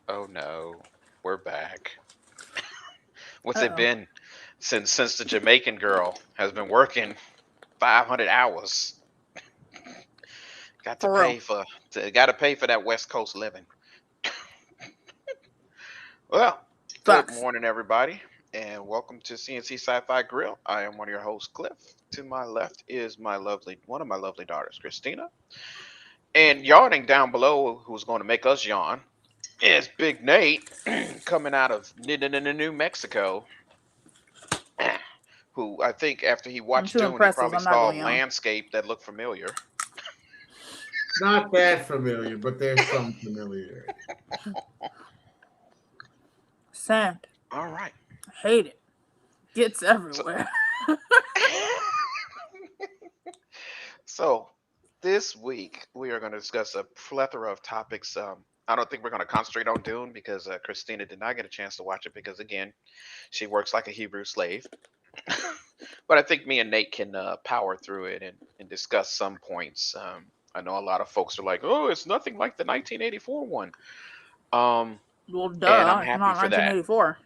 Oh no, we're back. What's it Uh-oh. been since the Jamaican girl has been working 500 hours? Got to For real. pay for got to pay for that West Coast living. Well, good Facts. morning, everybody, and welcome to CNC SciFi Grill. I am one of your hosts, Cliff. To my left is one of my lovely daughters, Christina, and yawning down below, who's going to make us yawn, is Big Nate, coming out of New Mexico, who I think after he I'm watched too Dune, he impressive. probably I'm not saw a going on. landscape that looked familiar. Not that familiar, but there's some familiarity. Sand. All right. I hate it. Gets So, everywhere. so this week we are going to discuss a plethora of topics. I don't think we're going to concentrate on Dune because Christina did not get a chance to watch it because, again, she works like a Hebrew slave. But I think me and Nate can power through it and discuss some points. I know a lot of folks are like, "Oh, it's nothing like the 1984 one," um, Well, and I'm duh. It's happy not for that. 1984.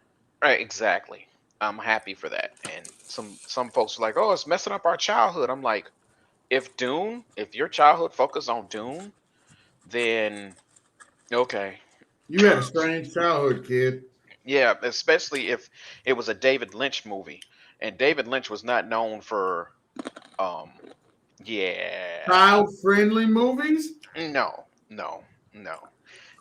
Right, exactly. I'm happy for that. And some folks are like, "Oh, it's messing up our childhood." I'm like, if your childhood focused on Dune, then okay, You had a strange childhood, kid. yeah, especially if it was a David Lynch movie, and David Lynch was not known for, um, yeah, Child-friendly movies? no, no, no.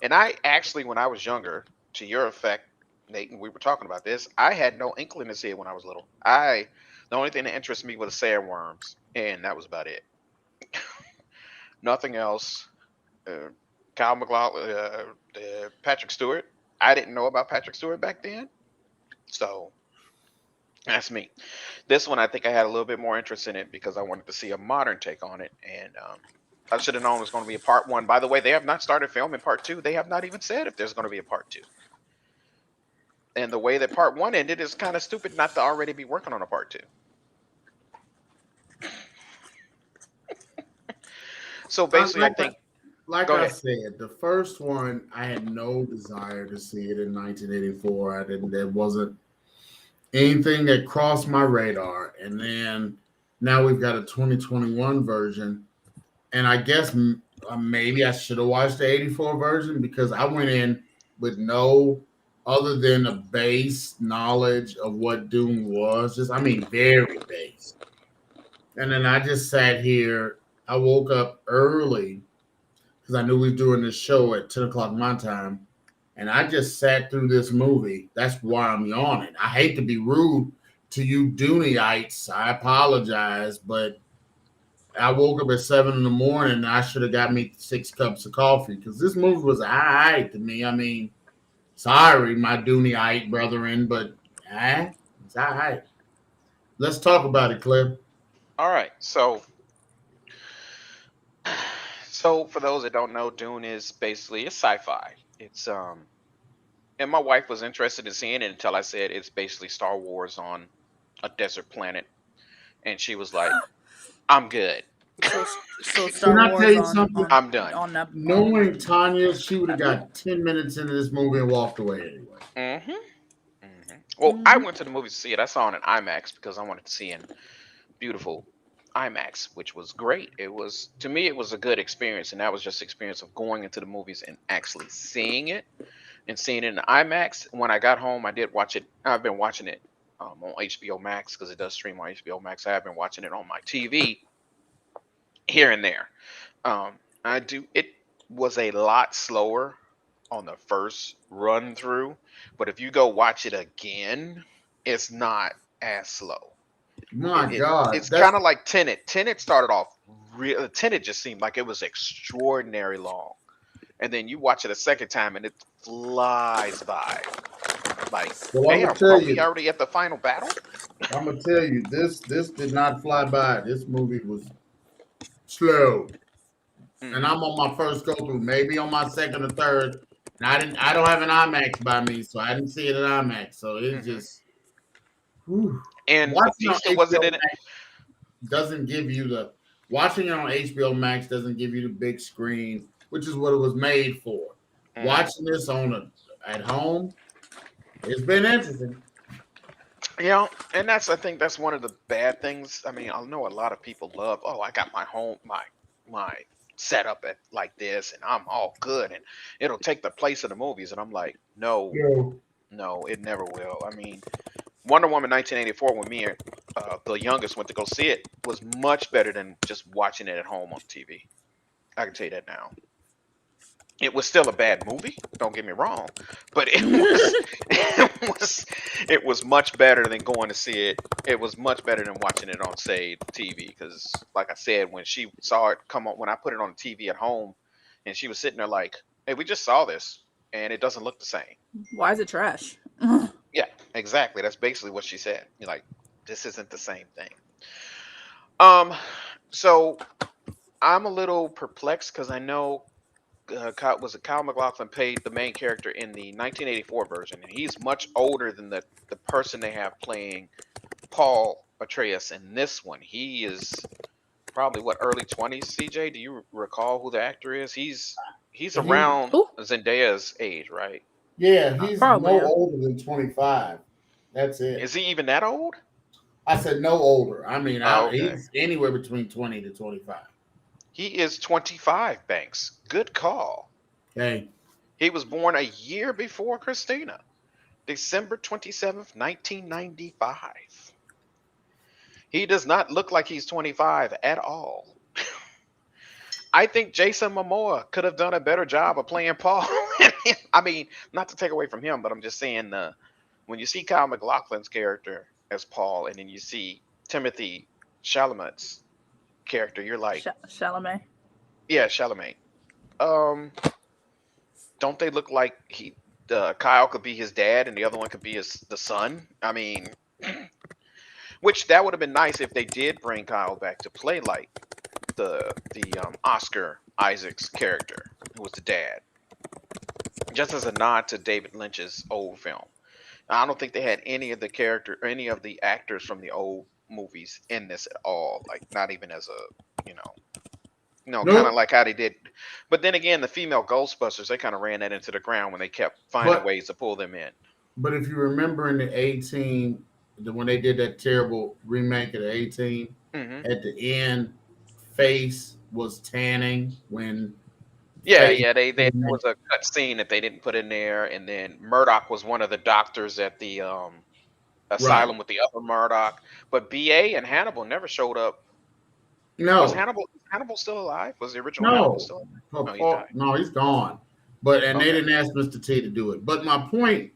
And I actually, when I was younger, to your effect, Nate, and we were talking about this, I had no inkling to see it when I was little. The only thing that interested me was sandworms, and that was about it. Nothing else. Uh, Kyle McLaughlin, Patrick Stewart. I didn't know about Patrick Stewart back then, so that's me. This one, I think I had a little bit more interest in it because I wanted to see a modern take on it, and I should have known it was going to be a part one. By the way, they have not started filming part two. They have not even said if there's going to be a part two. And the way that part one ended is kind of stupid not to already be working on a part two. So I, basically, I like, I, think. like Go I ahead. said, the first one, I had no desire to see it in 1984. I didn't. There wasn't anything that crossed my radar. And then now we've got a 2021 version. And I guess maybe I should have watched the 84 version because I went in with no other than a base knowledge of what Doom was. Just, I mean, very base. And then I just sat here. I woke up early because I knew we were doing this show at 10 o'clock my time. And I just sat through this movie. That's why I'm yawning. I hate to be rude to you Doonyites. I apologize, but I woke up at 7 in the morning and I should have got me 6 cups of coffee because this movie was all right to me. I mean, sorry, my Dooneyite brethren, but it's all right. Let's talk about it, Cliff. All right. So for those that don't know, Dune is basically a sci-fi. And my wife was interested in seeing it until I said it's basically Star Wars on a desert planet, and she was like, "I'm good. So, so Can Star I tell Wars you something? I'm done." Knowing Tanya, she would have got 10 minutes into this movie and walked away anyway. Hmm. Well, I Mm-hmm. went to the movies to see it. I saw it in IMAX because I wanted to see in beautiful IMAX, which was great. It was to me, it was a good experience, and that was just the experience of going into the movies and actually seeing it and seeing it in IMAX. When I got home, I did watch it. I've been watching it on HBO Max because it does stream on HBO Max. I have been watching it on my TV here and there. I do. It was a lot slower on the first run through, but if you go watch it again, it's not as slow. My It's God, kind that's of like Tenet. Tenet started off real. Tenet just seemed like it was extraordinary long, and then you watch it a second time and it flies by. Like, well. I'm gonna damn, tell are we you. already at the final battle? I'm gonna tell you. This did not fly by. This movie was slow, and Hmm. I'm on my first go through, maybe on my second or third. And I didn't. I don't have an IMAX by me, so I didn't see it at IMAX. So it's Hmm. just whew. And Watching on Batista wasn't HBO in it. Max doesn't give you the watching it on HBO Max doesn't give you the big screen, which is what it was made for. Hmm. Watching this on at home, it's been interesting. Yeah, and I think that's one of the bad things. I mean, I know a lot of people love, oh, I got my home, my setup at like this, and I'm all good, and it'll take the place of the movies. And I'm like, no, Yeah. no, it never will. I mean, Wonder Woman 1984, when me and the youngest went to go see it, was much better than just watching it at home on TV. I can tell you that now. It was still a bad movie, don't get me wrong, but it was much better than going to see it. It was much better than watching it on, say, TV, because like I said, when she saw it come on, when I put it on the TV at home, and she was sitting there like, hey, we just saw this and it doesn't look the same. Why is it trash? Yeah, exactly, that's basically what she said. You're like, this isn't the same thing. um so I'm a little perplexed because I know Kyle MacLachlan played the main character in the 1984 version, and he's much older than the person they have playing Paul Atreides in this one. He is probably what, early 20s. CJ, do you recall who the actor is? He's around Who? Zendaya's age, right? Yeah, he's Probably, no yeah. older than 25. That's it. Is he even that old? I said no older. I mean, Oh, okay. he's anywhere between 20 to 25. He is 25, Banks. Good call. Okay. He was born a year before Christina, December 27th, 1995. He does not look like he's 25 at all. I think Jason Momoa could have done a better job of playing Paul. I mean, not to take away from him, but I'm just saying, when you see Kyle MacLachlan's character as Paul, and then you see Timothy Chalamet's character, you're like, Chalamet. yeah, Chalamet. Don't they look like Kyle could be his dad and the other one could be the son? I mean, which that would have been nice if they did bring Kyle back to play like the Oscar Isaac's character, who was the dad, just as a nod to David Lynch's old film. I don't think they had any of the actors from the old movies in this at all. Like, not even as a, kind of Nope. like how they did. But then again, the female Ghostbusters, they kind of ran that into the ground when they kept finding ways to pull them in. But if you remember in the 18, when they did that terrible remake of the 18, at the end, Face was tanning when. Yeah, there was a cut scene that they didn't put in there, and then Murdoch was one of the doctors at the asylum with the other Murdoch. But BA and Hannibal never showed up. No. Was Hannibal still alive? Was the original Hannibal still alive? No, he died. No, he's gone. But they didn't ask Mr. T to do it. But my point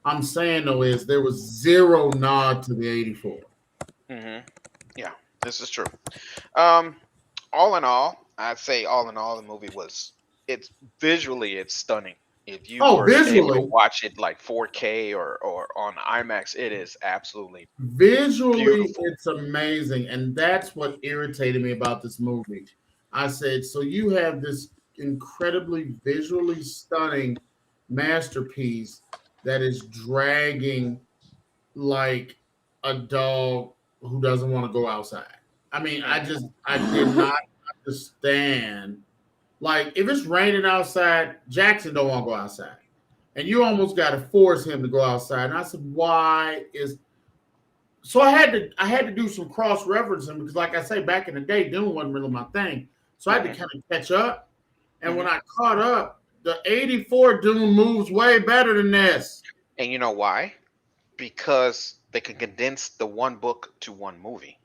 I'm saying though is there was zero nod to the 84. Yeah, this is true. All in all, I'd say the movie it's visually stunning. If you were able to watch it like 4K or on IMAX, it is absolutely visually beautiful. It's amazing, and that's what irritated me about this movie. I said, so you have this incredibly visually stunning masterpiece that is dragging like a dog who doesn't want to go outside. I mean, I did not understand. Like, if it's raining outside, Jackson don't want to go outside. And you almost got to force him to go outside. And I said, why is... So I had to do some cross-referencing because, like I say, back in the day, Dune wasn't really my thing. So I had to kind of catch up. And when I caught up, the 84 Dune moves way better than this. And you know why? Because they could condense the one book to one movie.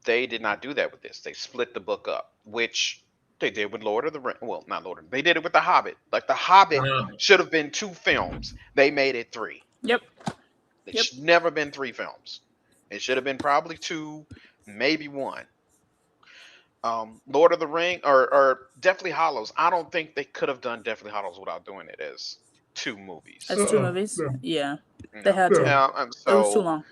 They did not do that with this. They split the book up, which they did with Lord of the Rings. Well, not Lord of the Rings. They did it with The Hobbit. Like, The Hobbit should have been 2 films. They made it 3. Yep. It should never been 3 films. It should have been probably 2, maybe 1. Lord of the Ring or Deathly Hallows. I don't think they could have done Deathly Hallows without doing it as 2 movies. As 2 movies? Yeah. They had to. It was too long.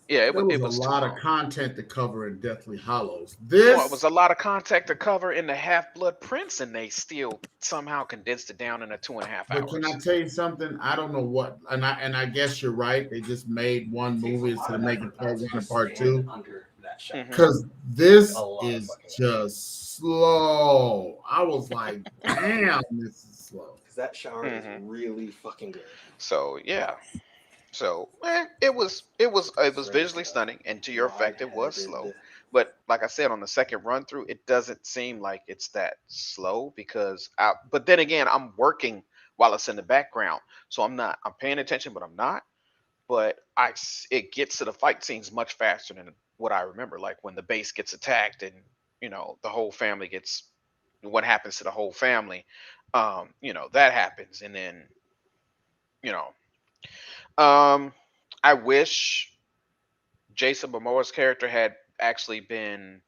Yeah, it was a lot of content to cover in Deathly Hallows. It was a lot of content to cover in the Half-Blood Prince, and they still somehow condensed it down into 2.5 hours. But can I tell you something? I don't know what, and I guess you're right. They just made one movie instead of making part 1 and part 2. that shot. Because this is just slow. I was like, damn, this is slow. Because that shot is really fucking good. So yeah. So it was visually stunning, and to your effect, it was slow. But like I said, on the second run through, it doesn't seem like it's that slow because but then again, I'm working while it's in the background, so I'm paying attention, but I'm not. But it gets to the fight scenes much faster than what I remember, like when the base gets attacked and the whole family gets what happens to the whole family, that happens, and then you know I wish Jason Momoa's character had actually been,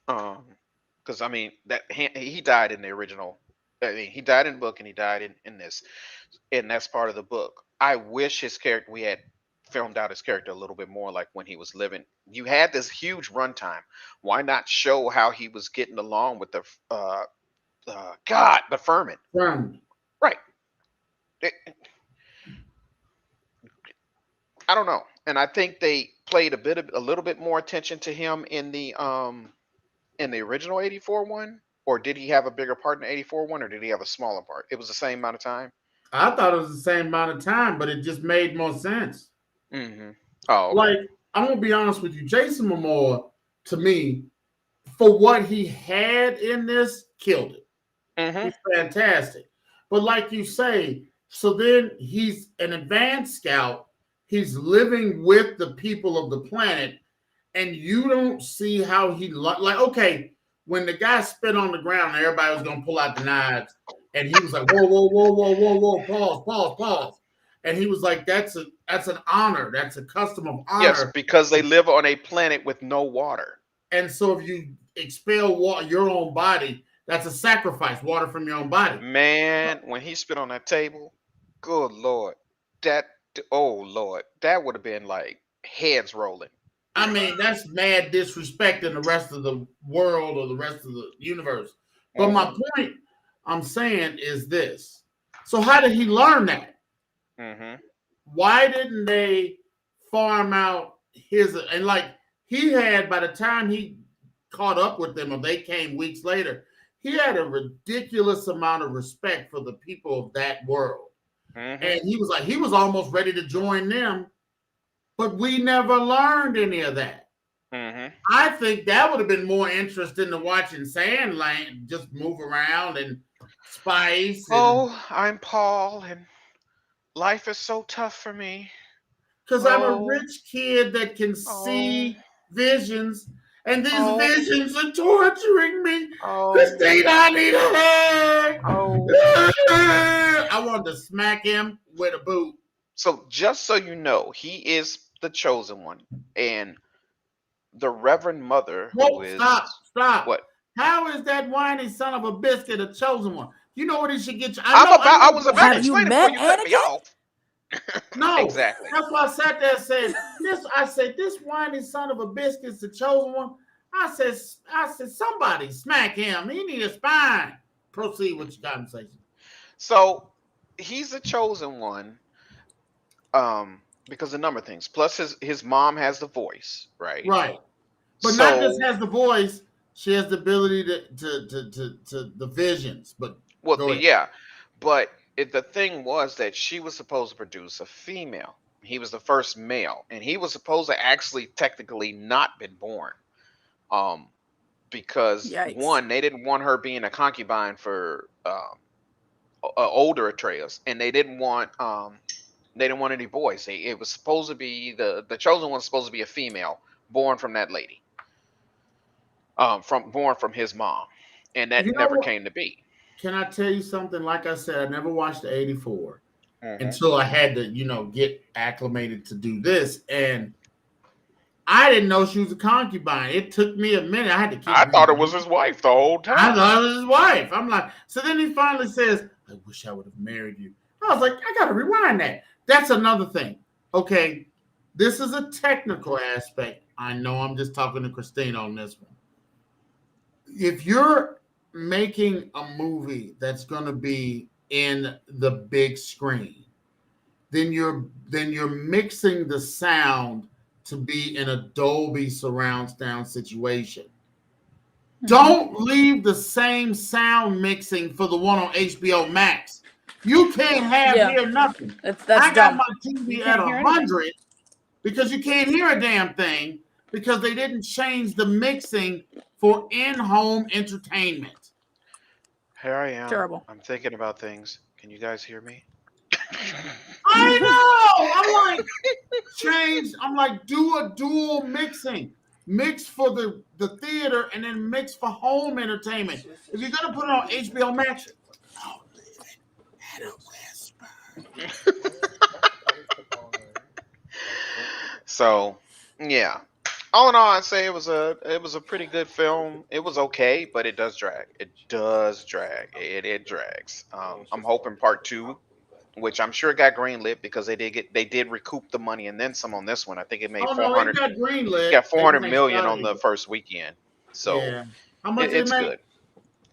because I mean that he died in the original. I mean, he died in the book and he died in this, and that's part of the book. I wish his character we had filmed out his character a little bit more, like when he was living. You had this huge runtime. Why not show how he was getting along with the the Furman? Right. I don't know, and I think they played a little bit more attention to him in the original '84 one, or did he have a bigger part in the '84 one, or did he have a smaller part? It was the same amount of time. I thought it was the same amount of time, but it just made more sense. Oh, okay. Like, I'm gonna be honest with you, Jason Momoa, to me, for what he had in this, killed it. He's fantastic. But like you say, so then he's an advanced scout. He's living with the people of the planet, and you don't see how he okay, when the guy spit on the ground and everybody was gonna pull out the knives, and he was like, whoa, whoa, whoa, whoa, whoa, whoa, pause. And he was like, that's an honor, that's a custom of honor. Yes, because they live on a planet with no water. And so if you expel your own body, that's a sacrifice, water from your own body. Man, when he spit on that table, good Lord, that would have been like heads rolling. I mean, that's mad disrespect in the rest of the world or the rest of the universe. But my point I'm saying is this. So how did he learn that? Why didn't they farm out and like he had, by the time he caught up with them or they came weeks later, he had a ridiculous amount of respect for the people of that world. And he was almost ready to join them, but we never learned any of that. I think that would have been more interesting than watching Sandland just move around and spice. I'm Paul, and life is so tough for me. Because I'm a rich kid that can see visions, and these visions are torturing me. Christine, I need a hug. I wanted to smack him with a boot. So just so you know, he is the chosen one, and the Reverend Mother. Stop. What? How is that whiny son of a biscuit a chosen one? You know what he should get you? I was about to explain it before you cut me off. No, exactly. That's why I sat there and said this. I said this whiny son of a biscuit's the chosen one. I said somebody smack him. He need a spine. Proceed with your conversation. So he's the chosen one, because a number of things. Plus his mom has the voice, right? Right. But not just has the voice, she has the ability to the visions. But but the thing was that she was supposed to produce a female. He was the first male, and he was supposed to actually technically not been born, because one, they didn't want her being a concubine for older Atreus, and they didn't want any boys. It was supposed to be the chosen one was supposed to be a female born from that lady, born from his mom, and that never came to be. Can I tell you something? Like I said, I never watched the '84 until I had to, get acclimated to do this, and I didn't know she was a concubine. It took me a minute. I thought it was his wife the whole time. I thought it was his wife. I'm like, so then he finally says, "I wish I would have married you." I was like, I got to rewind that. That's another thing. Okay, this is a technical aspect. I know I'm just talking to Christine on this one. If you're making a movie that's going to be in the big screen, then you're mixing the sound to be in a Dolby surround sound situation. Don't leave the same sound mixing for the one on HBO Max. You can't hear nothing. That's I got dumb. my TV at 100 because you can't hear a damn thing because they didn't change the mixing for in-home entertainment. Here I am. Terrible. I'm thinking about things. Can you guys hear me? I know. I'm like, change. I'm like, do a dual mixing. Mix for the theater and then mix for home entertainment. If you're gonna put it on HBO Max, I'll leave it at a whisper. So, yeah. All in all, I'd say it was a pretty good film. It was okay, but it does drag. It does drag. It drags. I'm hoping part 2, which I'm sure got greenlit because they did recoup the money and then some on this one. I think it made 400. It got greenlit. Got 400 million on the first weekend. So yeah. How much it's good.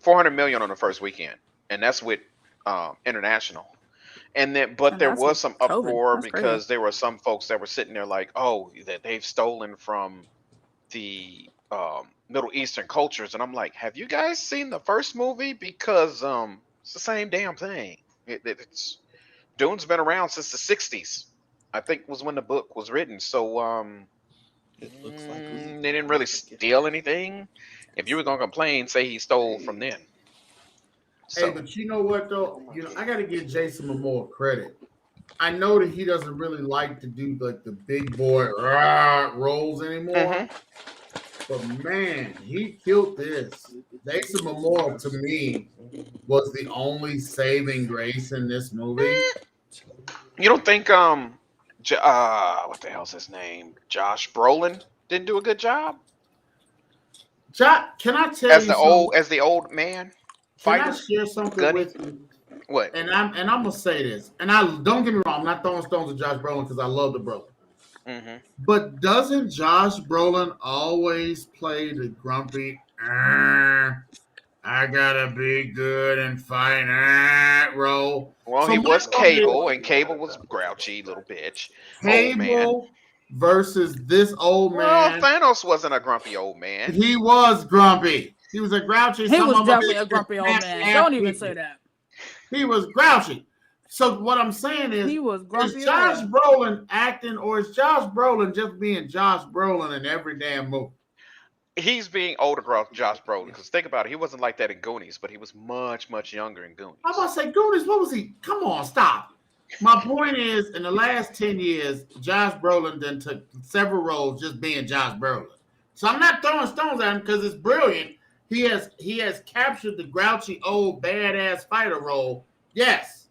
400 million on the first weekend, and that's with international. And then, but there was some uproar because there were some folks that were sitting there like, oh, that they've stolen from the Middle Eastern cultures, and I'm like, have you guys seen the first movie? Because it's the same damn thing. It's Dune's been around since the 60s. I think was when the book was written. So It looks like they didn't really steal anything. If you were gonna complain, say he stole from then. Hey, but you know what though? I got to give Jason Momoa credit. I know that he doesn't really like to do like the big boy roles anymore. Mm-hmm. But man, he killed this. Jason Momoa to me was the only saving grace in this movie. You don't think what the hell's his name? Josh Brolin didn't do a good job? Can I tell you as the old man? Can I share something with you? What? And I'm gonna say this, and I don't get me wrong, I'm not throwing stones at Josh Brolin because I love the brother. Mm-hmm. But doesn't Josh Brolin always play the grumpy? I gotta be good and fight role. Well, so he was Cable, and Cable was grouchy little bitch. Cable versus this old man. Well, Thanos wasn't a grumpy old man. He was grumpy. He was a grouchy. He was definitely a grumpy old man. Don't even say that. He was grouchy. So what I'm saying is, he was grumpy. Is Josh Brolin acting, or is Josh Brolin just being Josh Brolin in every damn movie? He's being older, Josh Brolin. Because think about it, he wasn't like that in Goonies, but he was much, much younger in Goonies. I'm about to say Goonies. What was he? Come on, stop. My point is, in the last 10 years, Josh Brolin then took several roles just being Josh Brolin. So I'm not throwing stones at him because it's brilliant. He has captured the grouchy old badass fighter role. Yes.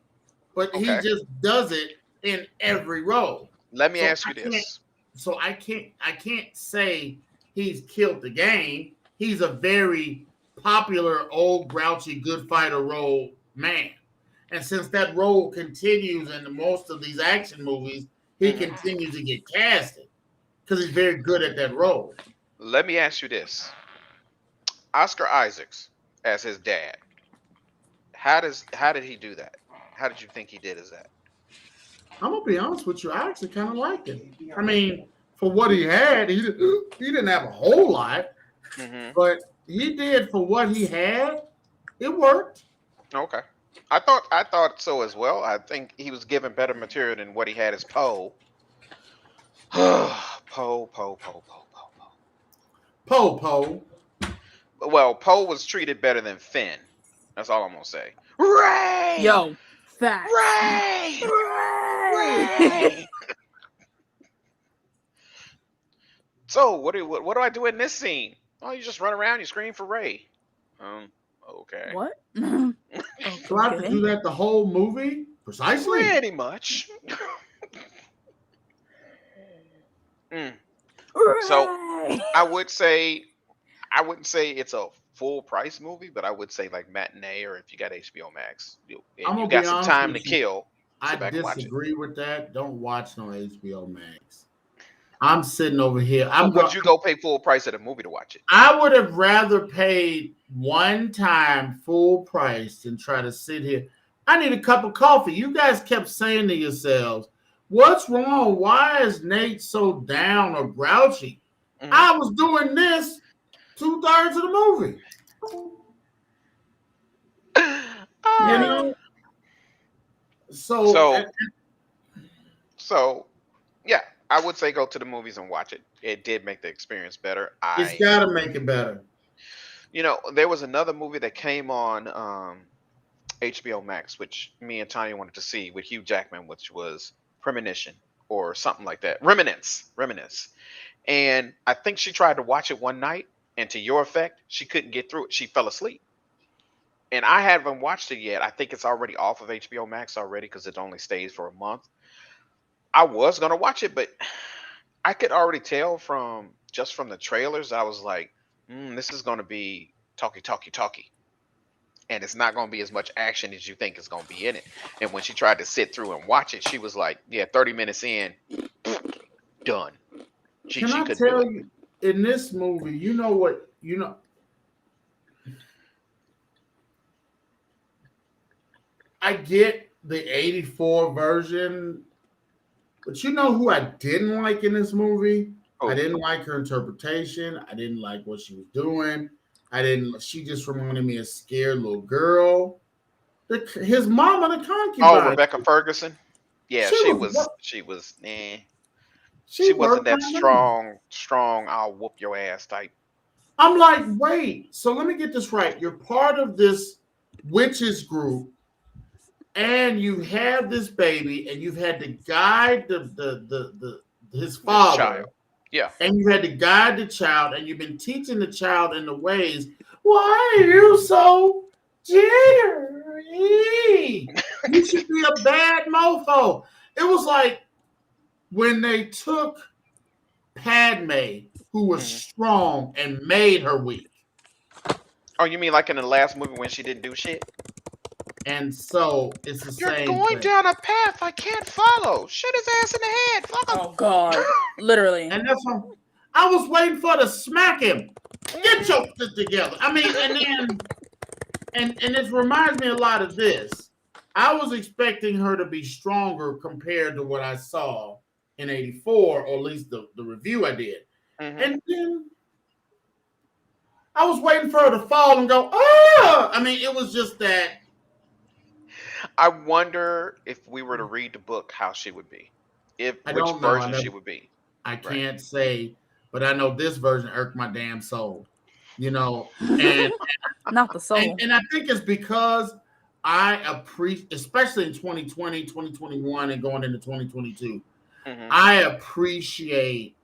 But he just does it in every role. Let me ask you this. So I can't say he's killed the game. He's a very popular old grouchy good fighter role man. And since that role continues in most of these action movies, he continues to get casted because he's very good at that role. Let me ask you this. Oscar Isaacs as his dad. How did he do that? How did you think he did as that? I'm gonna be honest with you. I actually kind of liked him. I mean, for what he had, he didn't have a whole lot, but he did for what he had. It worked. Okay, I thought so as well. I think he was given better material than what he had as Poe. Poe. Well, Poe was treated better than Finn. That's all I'm gonna say. Ray! Yo, facts. Ray! So what do I do in this scene? Oh, you just run around, you scream for Ray. Okay. What? So I have to do that the whole movie? Precisely. Pretty much. So I wouldn't say it's a full price movie, but I would say like matinee, or if you got HBO Max, you got some time to kill. I disagree with that. Don't watch no HBO Max. I'm sitting over here. Would you go pay full price at a movie to watch it? I would have rather paid one time full price than try to sit here. I need a cup of coffee. You guys kept saying to yourselves, What's wrong? Why is Nate so down or grouchy? Mhm. I was doing this 2/3 of the movie. You know? So yeah, I would say go to the movies and watch it. It did make the experience better. It's got to make it better. There was another movie that came on HBO Max, which me and Tanya wanted to see with Hugh Jackman, which was Premonition or something like that. Reminisce. And I think she tried to watch it one night, and to your effect, she couldn't get through it. She fell asleep. And I haven't watched it yet. I think it's already off of HBO Max already because it only stays for a month. I was gonna watch it, but I could already tell from the trailers. I was like, this is gonna be talky, and it's not gonna be as much action as you think is gonna be in it. And when she tried to sit through and watch it, she was like, yeah, 30 minutes in, done. Can I tell you, in this movie, I get the 84 version, but you know who I didn't like in this movie? I didn't like her interpretation. I didn't like what she was doing. She just reminded me of a scared little girl. His mama, the concubine. Oh, Rebecca Ferguson? Yeah, she was She wasn't that strong, I'll whoop your ass type. I'm like, wait, so let me get this right. You're part of this witches group, and you have this baby, and you've had to guide his father. Child. Yeah. And you had to guide the child, and you've been teaching the child in the ways. Why are you so jittery? You should be a bad mofo. It was like when they took Padme, who was strong, and made her weak. Oh, you mean like in the last movie when she didn't do shit? And so it's the same. You're going down a path I can't follow. Shoot his ass in the head. Fuck him. Oh God, literally. And that's what I was waiting for to smack him. Get your shit together. I mean, and it reminds me a lot of this. I was expecting her to be stronger compared to what I saw in 84, or at least the review I did. Mm-hmm. And then I was waiting for her to fall and go, oh! I mean, it was just that. I wonder if we were to read the book, how she would be. Which version she would be. I can't say, but I know this version irked my damn soul. And not the soul. And I think it's because I appreciate, especially in 2020, 2021, and going into 2022, I appreciate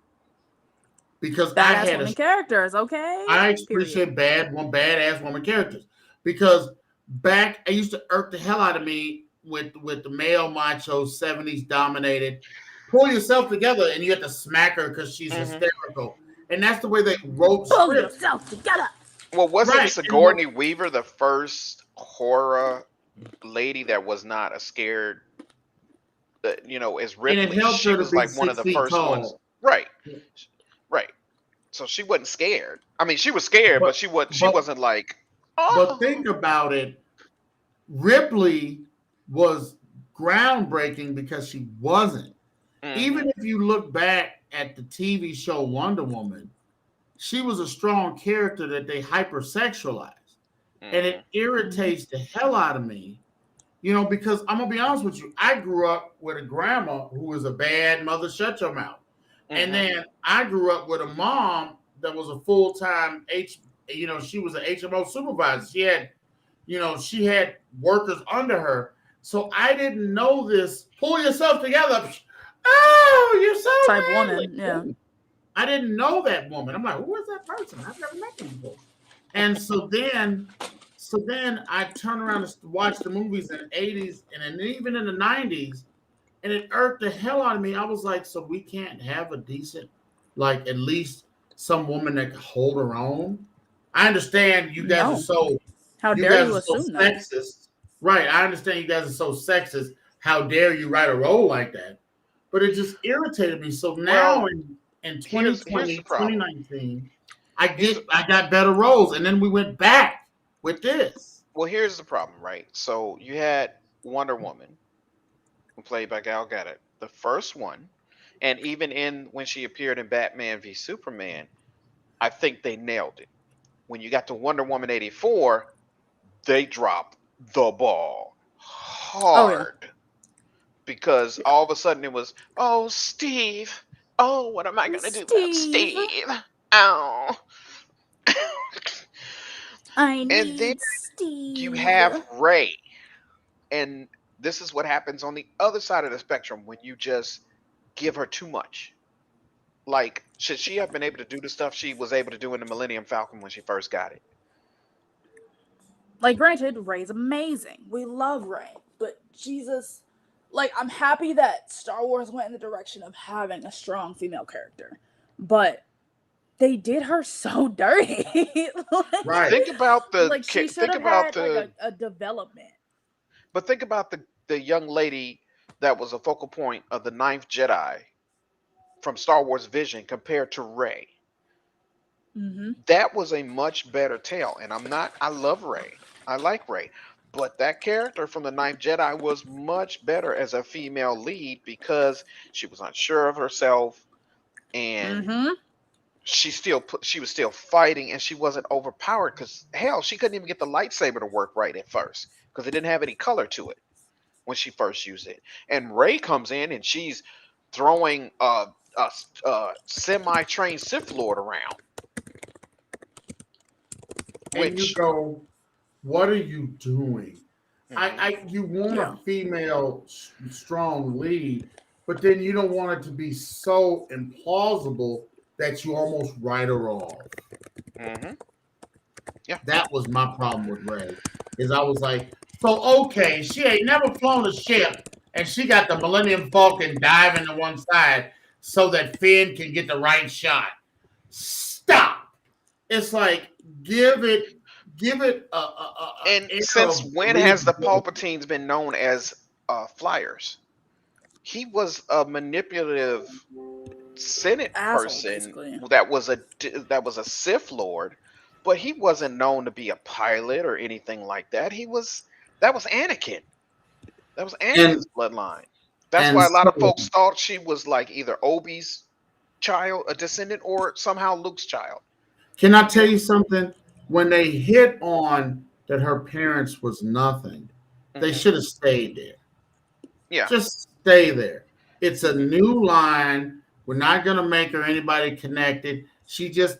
because badass woman characters. Okay, I appreciate badass woman characters because back I used to irk the hell out of me with the male macho 70s dominated. Pull yourself together, and you have to smack her because she's hysterical, and that's the way they wrote. Pull yourself together. Well, wasn't Sigourney Weaver the first horror lady that was not a scared? As Ripley, she was like one of the first ones. Right. So she wasn't scared. I mean, she was scared, but she wasn't like. Oh. But think about it. Ripley was groundbreaking because she wasn't. Even if you look back at the TV show Wonder Woman, she was a strong character that they hypersexualized. And it irritates the hell out of me, because I'm going to be honest with you. I grew up with a grandma who was a bad mother, shut your mouth. And then I grew up with a mom that was a full-time, she was an HMO supervisor. She had workers under her. So I didn't know this. Pull yourself together. Oh, you're so type woman. Yeah. I didn't know that woman. I'm like, who is that person? I've never met them before. And so then I turn around and watch the movies in the 80s and then even in the 90s, and it irked the hell out of me. I was like, so we can't have a decent, like at least some woman that can hold her own. I understand you guys are so. How dare you assume that? Sexist. Right. I understand you guys are so sexist. How dare you write a role like that? But it just irritated me. So now in 2020, 2019, I got better roles. And then we went back with this. Well, here's the problem, right? So you had Wonder Woman, played by Gal Gadot, the first one, and even in when she appeared in Batman v Superman, I think they nailed it. When you got to Wonder Woman 84, they dropped the ball Oh yeah. hard because all of a sudden it was, oh, Steve. Oh, what am I going to do about Steve. Steve? Oh. I And then need Steve. you have Ray. And this is what happens on the other side of the spectrum when you just give her too much. Like, should she have been able to do the stuff she was able to do in the Millennium Falcon when she first got it? Like, granted, Rey's amazing. We love Rey. But Jesus, like, I'm happy that Star Wars went in the direction of having a strong female character. But they did her so dirty. Like, Right. Think about the like she should think have about had the like a development. but think about the young lady that was a focal point of the Ninth Jedi from Star Wars Vision compared to Rey. Mm-hmm. That was a much better tale. And I love Rey. I like Rey. But that character from the Ninth Jedi was much better as a female lead because she was unsure of herself and Mm-hmm. she was still fighting and she wasn't overpowered because hell, she couldn't even get the lightsaber to work right at first because it didn't have any color to it when she first used it. And Rey comes in and she's throwing a semi-trained Sith Lord around. And you go, what are you doing? You want a female strong lead, but then you don't want it to be so implausible that you almost write her off. Mm-hmm. Yeah, that was my problem with Rey. Is I was like, so okay, she ain't never flown a ship, and she got the Millennium Falcon diving to one side so that Finn can get the right shot. Stop. It's like give it and since when has the Palpatines been known as flyers? He was a manipulative Senate person basically. that was a Sith Lord, but he wasn't known to be a pilot or anything like that. That was Anakin. That was Anakin's bloodline. That's why a lot of folks thought she was like either Obi's child, a descendant, or somehow Luke's child. Can I tell you something? When they hit on that her parents was nothing, they should have stayed there. Yeah. Just stay there. It's a new line. We're not going to make her anybody connected.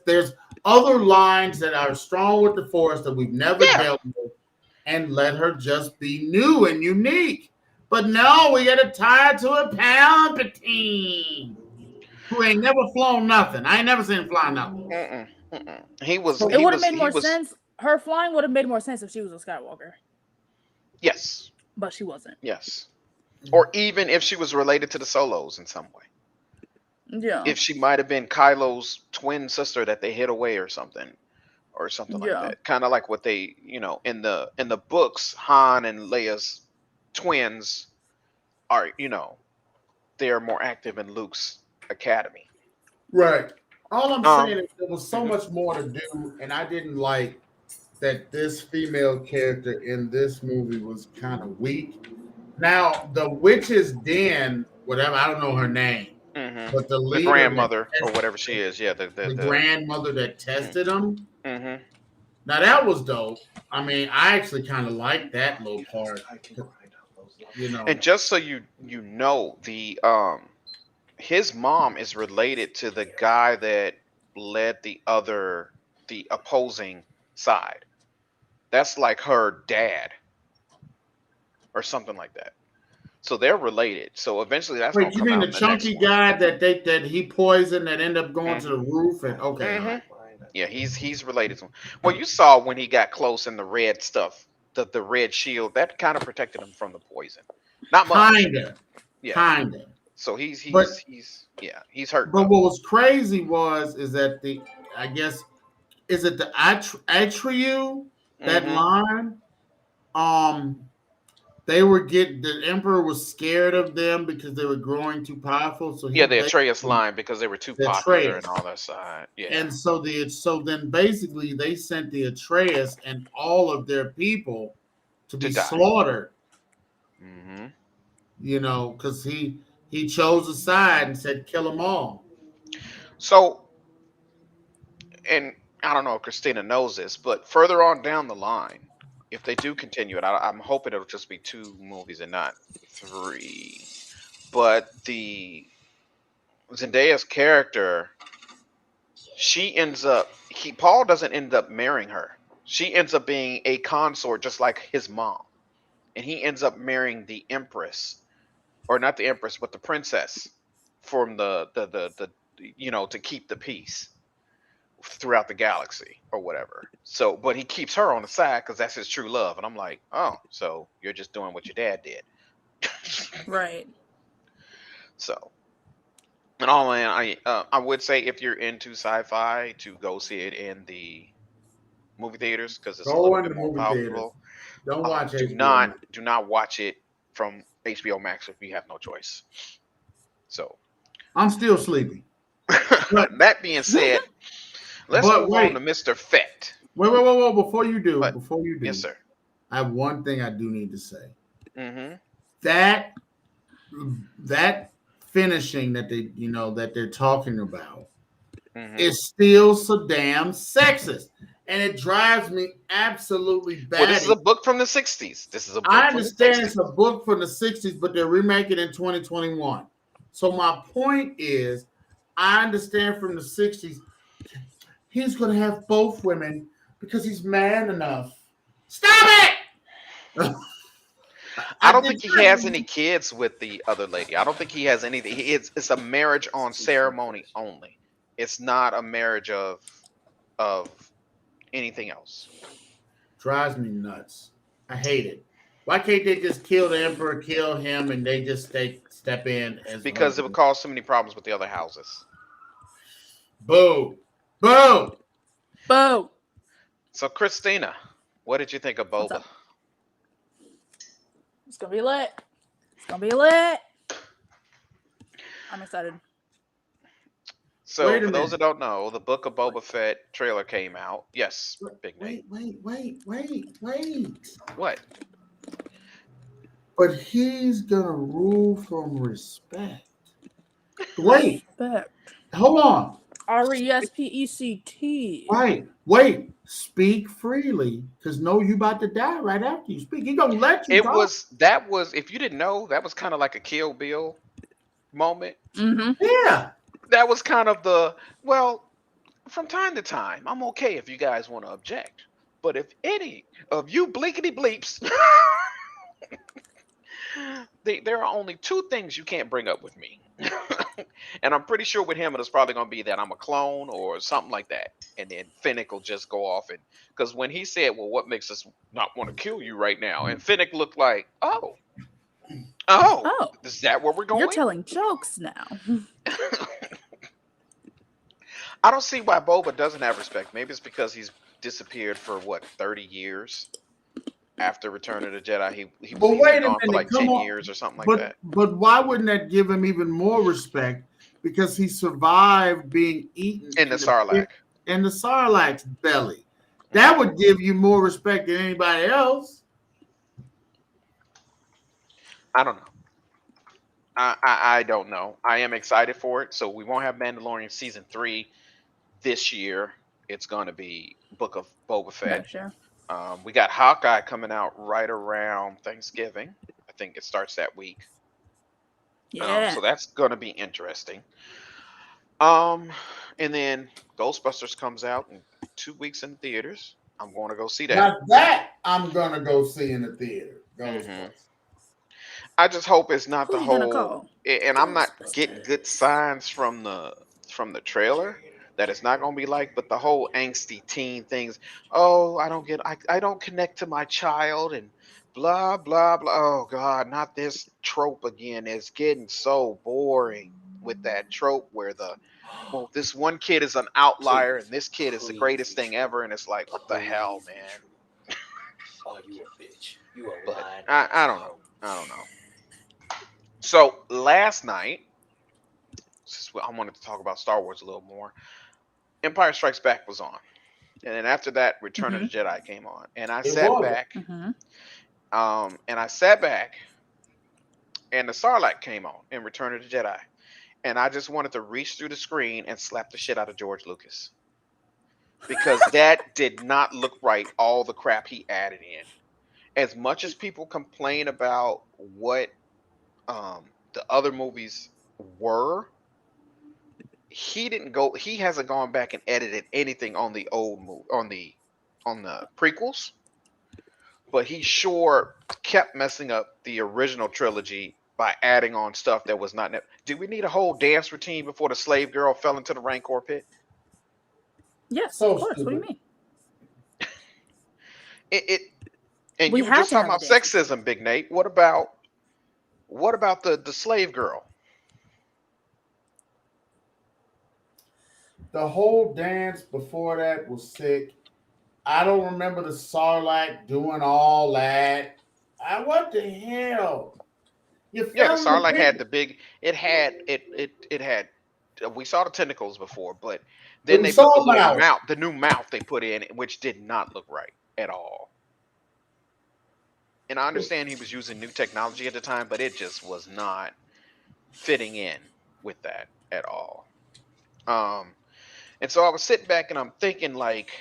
There's other lines that are strong with the Force that we've never dealt with, and let her just be new and unique. But no, we got to tie her to a Palpatine who ain't never flown nothing. I ain't never seen him fly nothing. He was. It would have made more sense. Her flying would have made more sense if she was a Skywalker. Yes. But she wasn't. Yes. Or even if she was related to the Solos in some way. Yeah. If she might have been Kylo's twin sister that they hid away or something like that. Kind of like what they, in the books, Han and Leia's twins are, they are more active in Luke's academy. Right. All I'm saying is there was so much more to do, and I didn't like that this female character in this movie was kind of weak. Now, the witch's den, whatever, I don't know her name, but the grandmother or whatever she is, the grandmother that tested him. Now that was dope. I mean, I actually kind of liked that little part. And just so you know, the his mom is related to the guy that led the opposing side. That's like her dad or something like that. So they're related. So eventually that's Wait, you mean the chunky guy that he poisoned that ended up going to the roof? And okay. Yeah, he's related to him. Well, you saw when he got close in the red stuff, the red shield, that kind of protected him from the poison. Not much. Kinda. So he's hurt. But what was crazy is that is it the Atreyu, that line? The Emperor was scared of them because they were growing too powerful. So the Atreus line because they were too popular and all that side. Yeah. And so then basically they sent the Atreus and all of their people to be slaughtered. Because he He chose a side and said, "Kill them all." So, and I don't know if Christina knows this, but further on down the line, if they do continue it, I'm hoping it'll just be 2 movies and not 3. But the Zendaya's character, she ends up Paul doesn't end up marrying her. She ends up being a consort just like his mom. And he ends up marrying the empress, or not the empress, but the princess from the to keep the peace throughout the galaxy or whatever. So, but he keeps her on the side because that's his true love. And I'm like, oh, so you're just doing what your dad did. Right. So, and all in, I would say if you're into sci-fi, to go see it in the movie theaters because it's a Go little in bit the more movie theaters. powerful. Don't watch Do HBO Max. not watch it from HBO Max if you have no choice. So, I'm still sleepy. that being said, let's But move wait. on to Mr. Fett. Wait. Before you do, What? yes, sir. I have one thing I do need to say. Mm-hmm. That finishing that they're talking about Mm-hmm. is still so damn sexist, and it drives me absolutely Well, this is a batty. book from the 60s. This is a book I from the understand 60s. it's a book from the 60s, but they're remaking it in 2021. So my point is, I understand from the 60s, he's going to have both women because he's man enough. Stop it! I don't think he has any kids with the other lady. I don't think he has anything. It's a marriage on ceremony only. It's not a marriage of anything else. Drives me nuts. I hate it. Why can't they just kill the emperor, kill him, and they just step in as Because it would cause so many problems with the other houses. Boo! Boo! Boo! So, Christina, what did you think of What's Boba? up? It's gonna be lit. It's gonna be lit. I'm excited. So, Wait a for those that minute. don't know, the Book of Boba Fett trailer came out. Yes, Big Nate. Wait. What? But he's gonna rule from respect. Wait, Respect. hold on. RESPECT. Wait. Speak freely, because you about to die right after you speak. He gonna let you talk. That was if you didn't know, that was kind of like a Kill Bill moment. Mm-hmm. Yeah. That was kind of from time to time, I'm okay if you guys want to object. But if any of you bleakety bleeps, there are only 2 things you can't bring up with me. And I'm pretty sure with him, it's probably going to be that I'm a clone or something like that. And then Finnick will just go off. And because when he said, well, what makes us not want to kill you right now? And Finnick looked like, oh, is that where we're going? You're telling jokes now. I don't see why Boba doesn't have respect. Maybe it's because he's disappeared for 30 years after Return of the Jedi. He was gone for like 10 years or something like that. But why wouldn't that give him even more respect? Because he survived being eaten in the Sarlacc. In the Sarlacc's belly. That would give you more respect than anybody else. I don't know. I don't know. I am excited for it. So we won't have Mandalorian season 3 this year. It's going to be Book of Boba Fett. Yeah, sure. We got Hawkeye coming out right around Thanksgiving. I think it starts that week. Yeah. So that's going to be interesting. And then Ghostbusters comes out in 2 weeks in theaters. I'm going to go see that. Now that I'm going to go see in the theater. Mm-hmm. I just hope it's not the whole. And I'm not getting good signs from the trailer that it's not going to be like, but the whole angsty teen things. Oh, I don't connect to my child and blah blah blah. Oh God, not this trope again. It's getting so boring with that trope where this one kid is an outlier and this kid is the greatest thing ever, and it's like, what the hell, man? Oh, you a bitch. You are But lying. I don't know. So last night, I wanted to talk about Star Wars a little more. Empire Strikes Back was on, and then after that, Return of the Jedi came on, and I sat back. Mm-hmm. And I sat back, and the Sarlacc came on in Return of the Jedi, and I just wanted to reach through the screen and slap the shit out of George Lucas because that did not look right. All the crap he added in. As much as people complain about what the other movies were, he hasn't gone back and edited anything on the old movie on the prequels, but he sure kept messing up the original trilogy by adding on stuff that was not. Did we need a whole dance routine before the slave girl fell into the Rancor pit? Yes, So of course. What do you stupid. mean? It and We you were had just to talking have a about dance sexism, Big Nate. What about the slave girl? The whole dance before that was sick. I don't remember the Sarlacc doing all that. What the hell? You Yeah, the fell in the Sarlacc had pit. the big. It had. We saw the tentacles before, but It then they was put the all little mouth. mouth, the new mouth they put in, which did not look right at all. And I understand he was using new technology at the time, but it just was not fitting in with that at all. Um, and so I was sitting back and I'm thinking like,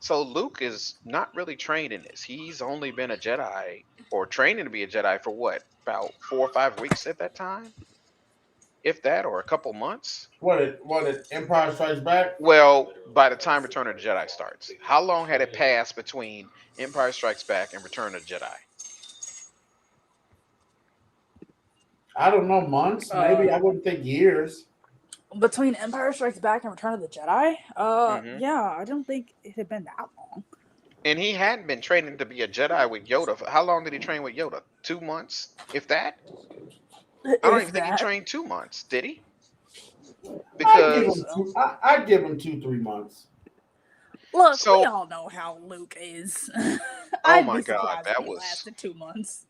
so Luke is not really trained in this. He's only been a Jedi or training to be a Jedi for what, about 4 or 5 weeks at that time, if that, or a couple months. What it Empire Strikes Back? Well, by the time Return of the Jedi starts, how long had it passed between Empire Strikes Back and Return of the Jedi? I don't know, months, maybe. I wouldn't think years. Between Empire Strikes Back and Return of the Jedi? Hmm. Yeah, I don't think it had been that long. And he hadn't been training to be a Jedi with Yoda. How long did he train with Yoda? 2 months, if that. I don't If even think he that. trained 2 months, did he? I'd I give think Because him so. two. I'd give him 2-3 months. Look, we so, all know how Luke is. oh I'd my be God, surprised if he lasted 2 months.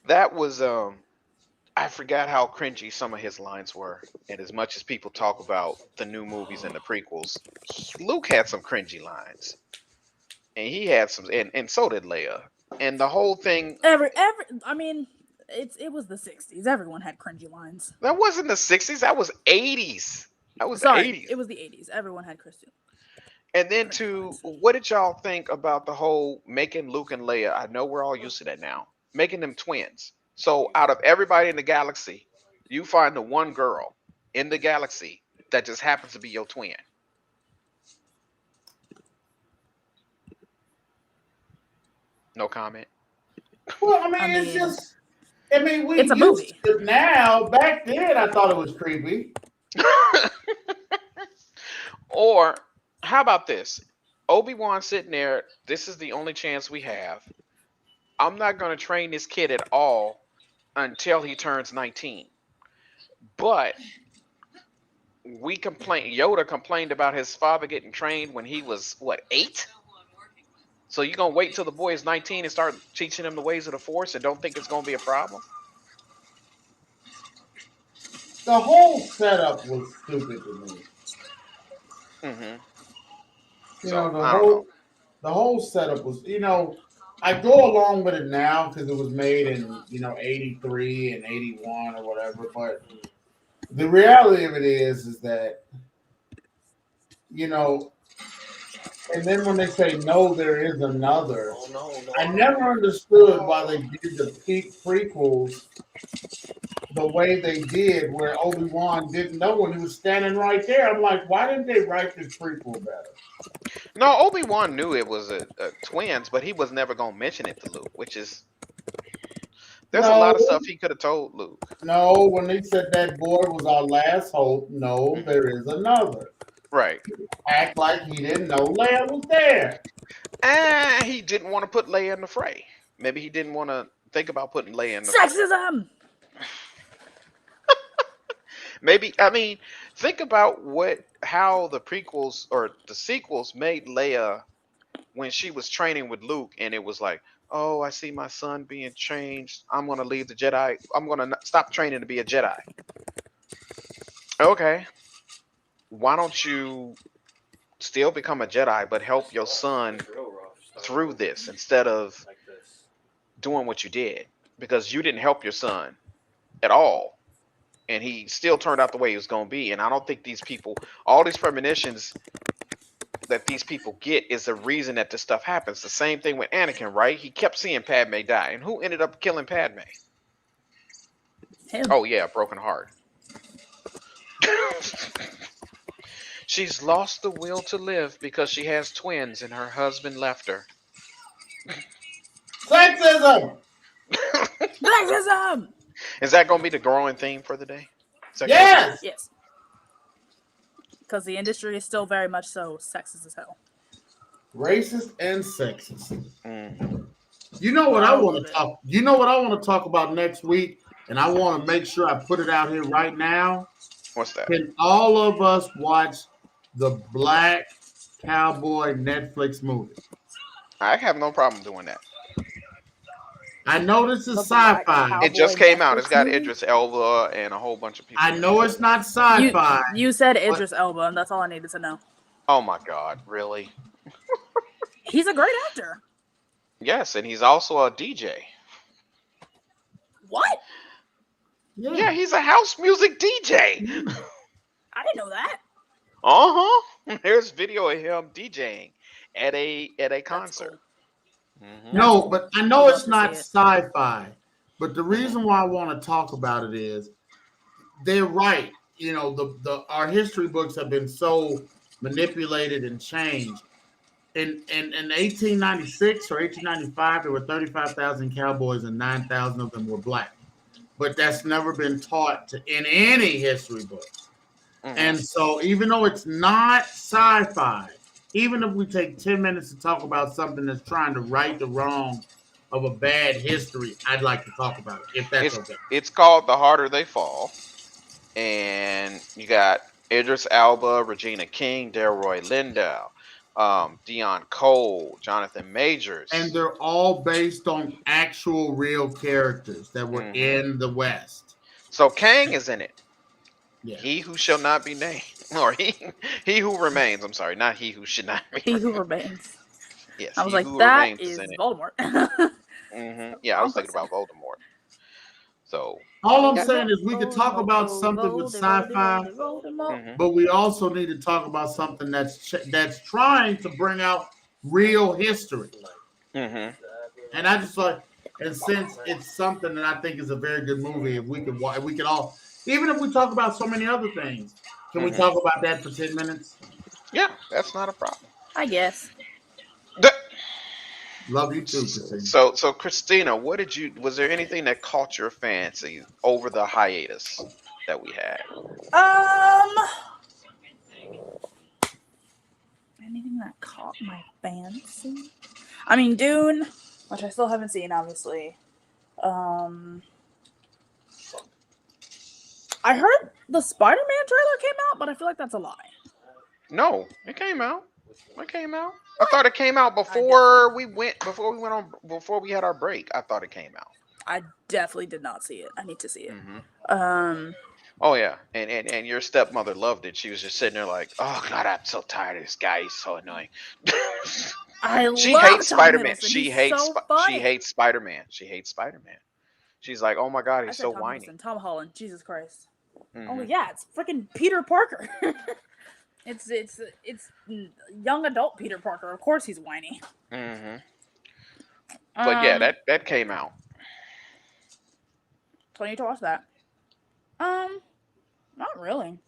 that was I forgot how cringy some of his lines were. And as much as people talk about the new movies and the prequels, Luke had some cringy lines, and he had some, and so did Leia. And the whole thing, I mean, it was the '60s. Everyone had cringy lines. that wasn't the '60s. That was '80s. That was the Sorry, '80s. it was the '80s. Everyone had And then cringy lines. what did y'all think about the whole making Luke and Leia? I know we're all used to that now, making them twins. So out of everybody in the galaxy, you find the one girl in the galaxy that just happens to be your twin. No comment. Well, I I mean, it's mean, just. I mean, we it's a used movie. to it now. Back then, I thought it was creepy. Or how about this? Obi-Wan sitting there, this is the only chance we have. I'm not going to train this kid at all until he turns 19. But Yoda complained about his father getting trained when he was what, 8? So you gonna wait till the boy is 19 and start teaching him the ways of the Force and don't think it's gonna be a problem? The whole setup was stupid to me. Hmm. You So know, the I don't know. whole the whole setup was. I go along with it now because it was made in '83 and '81 or whatever. But the reality of it is that you know. And then when they say no, there is another. Oh no, I no, never understood why they did the prequels the way they did, where Obi Wan didn't know when he was standing right there. I'm like, why didn't they write this prequel better? No, Obi-Wan knew it was a twins, but he was never gonna mention it to Luke, which is there's a No, lot of stuff he could have told Luke. no. When they said that boy was our last hope, no, Hmm. there is another. Right. Act like he didn't know Leia was there. And he didn't want to put Leia in the fray. Maybe he didn't want to think about putting Leia in the fray. Sexism. Maybe, I mean, think about how the prequels or the sequels made Leia when she was training with Luke, and it was like, oh, I see my son being changed. I'm gonna leave the Jedi. I'm gonna stop training to be a Jedi. Okay, why don't you still become a Jedi, but help your son through this instead of doing what you did? because you didn't help your son at all. And he still turned out the way he was going to be. And I don't think these people, all these premonitions that these people get is the reason that this stuff happens. The same thing with Anakin, right? He kept seeing Padme die. And who ended up killing Padme? Him. Oh, yeah, broken heart. She's lost the will to live because she has twins and her husband left her. Sexism. Sexism. Is that going to be the growing theme for the day? Yes. Yes. Because the industry is still very much so sexist as hell. Racist and sexist. Mm. You know what I want to talk. You know what I want to talk about next week, and I want to make sure I put it out here right now. What's that? Can all of us watch the Black Cowboy Netflix movie? I have no problem doing that. I know this is The Black sci-fi. Cowboy It just came out. It's got movie? Idris Elba and a whole bunch of people. I know it's not sci-fi. You said Idris Elba, and that's all I needed to know. Oh my God, really? He's a great actor. Yes, and he's also a DJ. What? Yeah, he's a house music DJ. I didn't know that. Uh-huh. There's video of him DJing at a concert. Mhm. No, but I know I'd it's love not to see sci-fi. But the reason why I want to talk about it is they're right. You know, our history books have been so manipulated and changed. In 1896 or 1895, there were 35,000 cowboys and 9,000 of them were black. But that's never been taught in any history book. Mhm. And so even though it's not sci-fi, even if we take 10 minutes to talk about something that's trying to right the wrong of a bad history, I'd like to talk about it, if that's okay. It's called The Harder They Fall. And you got Idris Elba, Regina King, Delroy Lindo, Dion Cole, Jonathan Majors. And they're all based on actual real characters that were in the West. So Kang is in it. Yeah. He who shall not be named. Or he who remains. I'm sorry, not he who should not be He named. who remains. Yes, I was he like, who that remains is in it. Voldemort. Yeah, I was thinking about Voldemort. So All I'm Yeah. saying is we could talk about something with sci-fi, mhm. but we also need to talk about something that's trying to bring out real history. Mhm. And I just like, and since it's something that I think is a very good movie, if we could all, even if we talk about so many other things, can we talk about that for 10 minutes? Yeah, that's not a problem. I guess. Love you too, Christina. So Christina, was there anything that caught your fancy over the hiatus that we had? Anything that caught my fancy? I mean, Dune, which I still haven't seen, obviously. I heard the Spider-Man trailer came out, but I feel like that's a lie. No, it came out. It came out. I thought it came out before we had our break. I thought it came out. I definitely did not see it. I need to see it. Mhm. Oh yeah, and your stepmother loved it. She was just sitting there like, "Oh God, I'm so tired of this guy. He's so annoying." She hates Spider-Man. She hates Spider-Man. She hates Spider-Man. She's like, "Oh my God, he's so whiny." Tom Holland, Jesus Christ. Mhm. Oh yeah, it's freaking Peter Parker. It's young adult Peter Parker. Of course he's whiny. Mhm. But yeah, that came out. So I need to watch that. Not really.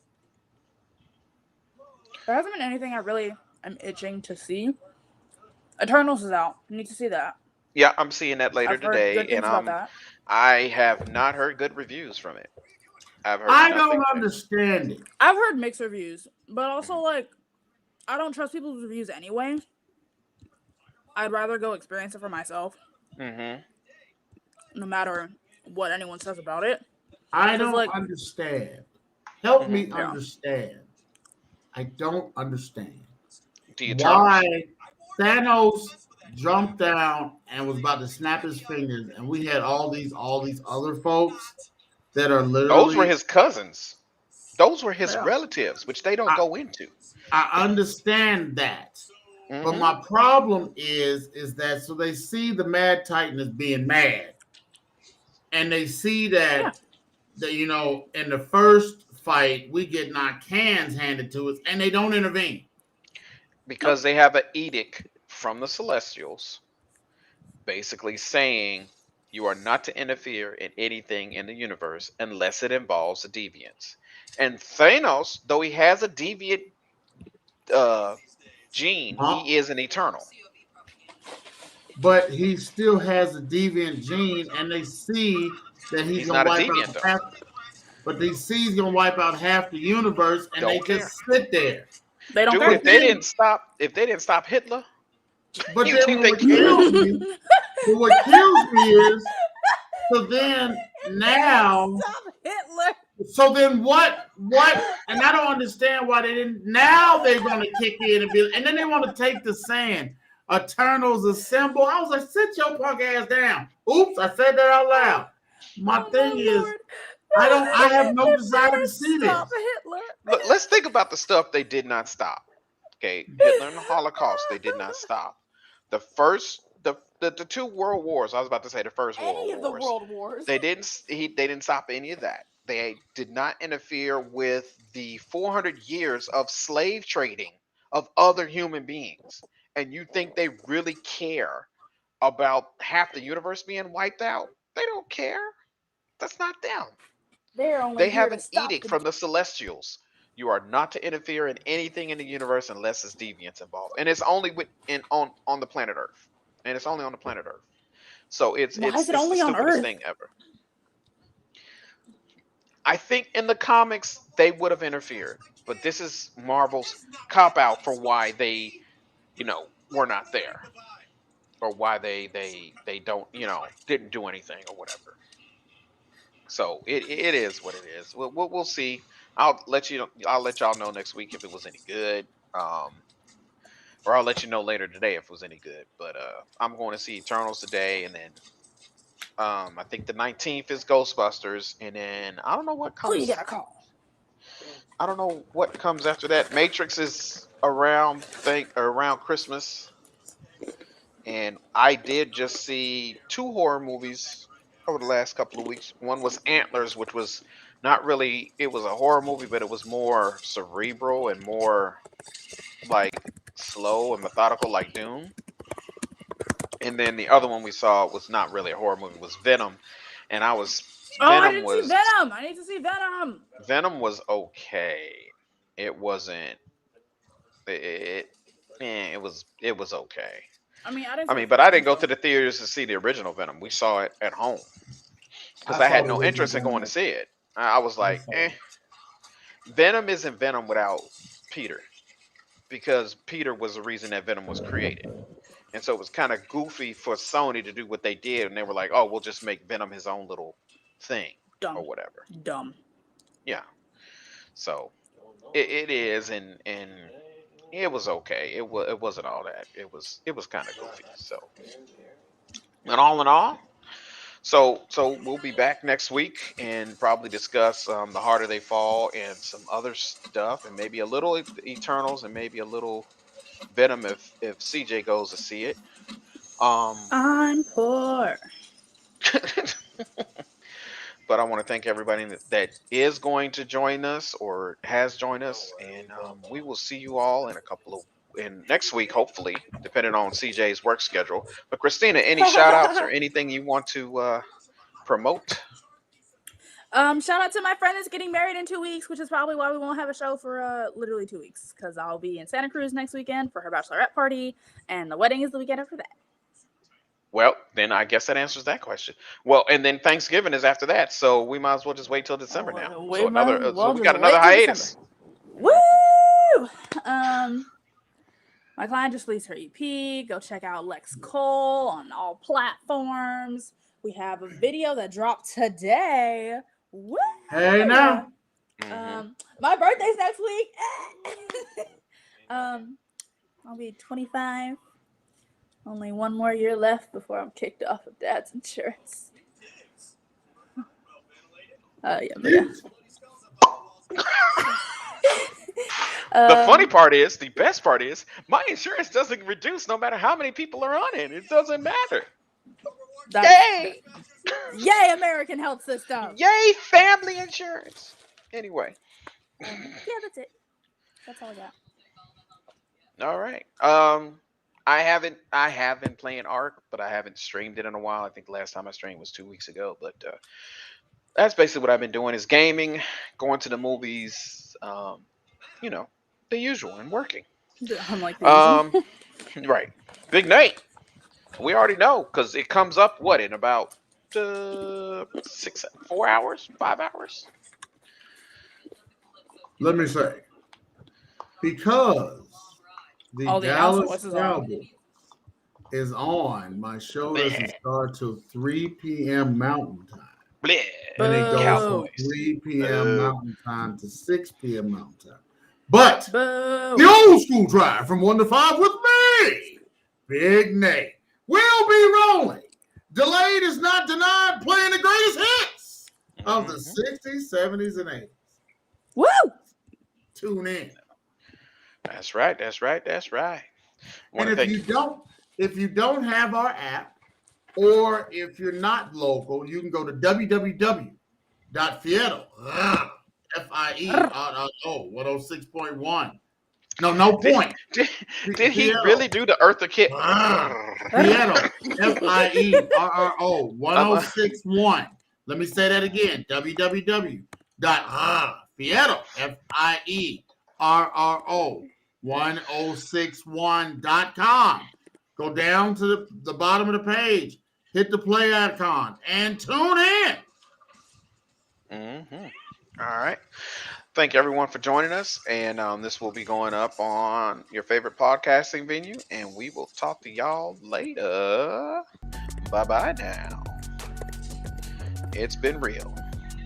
There hasn't been anything I really am itching to see. Eternals is out. I need to see that. Yeah, I'm seeing that later I've heard today, good things and about that. I have not heard good reviews from it. I've heard I nothing don't good. understand it. I've heard mixed reviews, but also like I don't trust people's reviews anyway. I'd rather go experience it for myself, Mhm. no matter what anyone says about it. I don't like- understand. Help me Yeah. understand. I don't understand Do you trust? why Thanos jumped down and was about to snap his fingers, and we had all these other folks that are literally. Those were his cousins. Those were his Yeah. relatives, which they don't go into. I understand that, but Mhm. my problem is that so they see the Mad Titan as being mad, and they see that you know, in the first fight we get knocked cans handed to us, and they don't intervene Because they have an edict from the Celestials basically saying you are not to interfere in anything in the universe unless it involves a deviance. And Thanos, though he has a deviant gene, huh? he is an eternal. But he still has a deviant gene, and they see that he's He's gonna not a wipe deviant out though. half. But they see he's gonna wipe out half the universe, and they Don't care. just sit there. They don't Dude, care. if they didn't stop Hitler, But you then think they what care? kills me, but what kills me is, so then now, Stop Hitler. so then what, and I don't understand why they didn't, now they're gonna kick in and be, and then they want to take the sand. Eternals assemble. I was like, sit your punk ass down. Oops, I said that out loud. My thing is, Lord. I have no They desire better to see stop this. Hitler. Look, let's think about the stuff they did not stop. Okay, Hitler and the Holocaust, they did not stop. The first, the two world wars. I was about to say the first Any world of the wars. world wars. They didn't stop any of that. They did not interfere with the 400 years of slave trading of other human beings. And you think they really care about half the universe being wiped out? They don't care. That's not them. They're only They here have to an stop edict the. from the Celestials. You are not to interfere in anything in the universe unless it's deviants involved, and it's only on the planet Earth, and it's only on the planet Earth. So it's Why is it's it it's the only on stupidest Earth? thing ever. I think in the comics they would have interfered, but this is Marvel's cop out for why they, were not there, or why they don't, didn't do anything or whatever. So it is what it is. We'll see. I'll let y'all know next week if it was any good. Or I'll let you know later today if it was any good. But I'm going to see Eternals today, and then I think the 19th is Ghostbusters, and then I don't know what Who you comes. gonna call? I don't know what comes after that. Matrix is around Christmas, and I did just see two horror movies over the last couple of weeks. One was Antlers, which was not really, it was a horror movie, but it was more cerebral and more like slow and methodical, like Doom. And then the other one we saw was not really a horror movie, was Venom, and I didn't see Venom. I need to see Venom. Venom was okay. It wasn't it. It was okay. I mean, I didn't I see the mean, but first I one, didn't go so. to the theaters to see the original Venom. We saw it at home because I I saw had the no original interest in going to Venom. see it. I was I like, saw eh. it. Venom isn't Venom without Peter, because Peter was the reason that Venom was created. And so it was kind of goofy for Sony to do what they did, and they were like, "Oh, we'll just make Venom his own little thing or Dumb. whatever." Dumb. Yeah. So it is, and it was okay. It wasn't all that. It was kind of goofy. So, and all in all, so we'll be back next week and probably discuss The Harder They Fall and some other stuff, and maybe a little Eternals and maybe a little Venom if CJ goes to see it. Um, I'm poor. but I want to thank everybody that is going to join us or has joined us, and we will see you all in next week, hopefully, depending on CJ's work schedule. But Christina, any shout outs or anything you want to promote? Shout out to my friend that's getting married in 2 weeks, which is probably why we won't have a show for literally 2 weeks, because I'll be in Santa Cruz next weekend for her bachelorette party, and the wedding is the weekend after that. Well, then I guess that answers that question. Well, and then Thanksgiving is after that, so we might as well just wait till December now. So we got another hiatus. Woo! My client just released her EP. Go check out Lex Cole on all platforms. We have a video that dropped today. Woo! Hey now. My birthday's next week. I'll be 25. Only one more year left before I'm kicked off of Dad's insurance. Yeah. The best part is, my insurance doesn't reduce no matter how many people are on it. It doesn't matter. Yay! Yay, American health system. Yay, family insurance. Anyway. Yeah, that's it. That's all I got. All right. I have been playing Ark, but I haven't streamed it in a while. I think the last time I streamed was 2 weeks ago. But that's basically what I've been doing is gaming, going to the movies, you know, the usual, and working. Unlike the usual. Right. Big Nate. We already know because it comes up in about 4 hours, 5 hours. Let me say, because the All the Dallas announcement voices on. Cowboys is on, my show doesn't start till 3 p.m. Mountain Time. Bleh. And it goes Cowboys. from 3 p.m. Mountain Time to 6 p.m. Mountain Time. But Boo. the old school drive from 1 to 5 with me, Big Nate, will be rolling. Delayed is not denied, playing the greatest hits of the 60s, 70s, and 80s. Woo! Tune in. That's right. And if you don't have our app, or if you're not local, you can go to www.fieto, F-I-E-R-R-O, 106.1. No point. Did he really do the Eartha Kitt? Fieto, F-I-E-R-R-O, 106.1. Let me say that again. www.fieto, F-I-E-R-R-O, 1061.com. Go down to the bottom of the page, hit the play icon, and tune in. All right. Thank everyone for joining us. And this will be going up on your favorite podcasting venue. And we will talk to y'all later. Bye-bye now. It's been real.